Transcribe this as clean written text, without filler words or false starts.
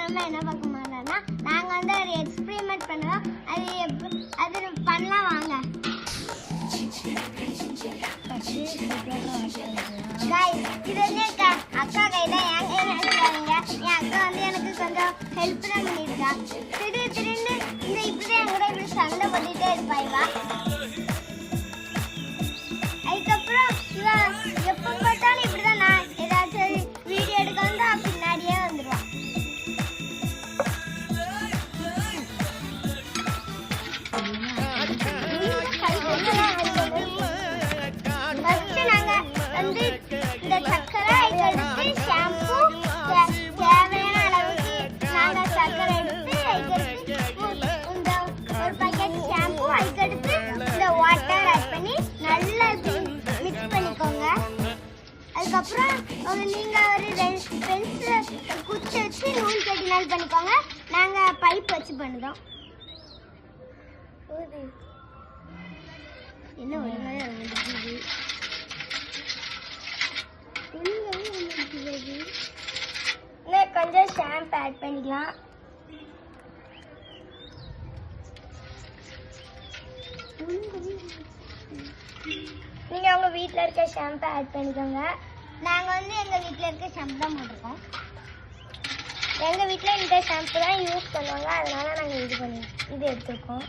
அப்புறமா என்ன பார்க்க மாட்டோம்னா நாங்கள் வந்து ஒரு எக்ஸ்பெரிமெண்ட் பண்ணுவோம். அது பண்ணலாம் வாங்க. இது வந்து அக்கா கை தான். என் கை நினைக்காதீங்க. என் அக்கா வந்து எனக்கு கொஞ்சம் ஹெல்ப் தான் பண்ணியிருக்கா. திடீர்னு இப்படிதான் என் கூட இப்படி சண்டை பண்ணிட்டே இருப்பா இவா. அதுக்கப்புறம் இவ எப்போ பார்த்தாலும் இப்படிதான். நான் ஏதாச்சும் வீடியோ எடுக்க வந்து பின்னாடியே வந்துடுவான். இந்த சக்கரை எடுத்து ஷாம்பு தேவையான அளவுக்கு நாங்கள் சக்கரை எடுத்து இந்த ஒரு பாக்கெட் ஷாம்பு அதுக்கடுத்து இந்த வாட்டர் ஆட் பண்ணி நல்லா மிக்ஸ் பண்ணிக்கோங்க. அதுக்கப்புறம் நீங்கள் ஒரு பென்சில் குச்சி வச்சு நூல் கட்டினால் பண்ணிக்கோங்க. நாங்கள் பைப் வச்சு பண்ணுறோம். என்ன ஒரு கொஞ்சம் ஷாம்பு ஆட் பண்ணிக்கலாம். நீங்கள் உங்கள் வீட்டில் இருக்க ஷாம்பு ஆட் பண்ணிக்கோங்க. நாங்கள் வந்து எங்கள் வீட்டில் இருக்க ஷாம்பு தான் போட்டிருக்கோம். எங்கள் வீட்டில் இந்த ஷாம்பு தான் யூஸ் பண்ணுவாங்க. அதனால நாங்கள் இது எடுத்துருக்கோம்.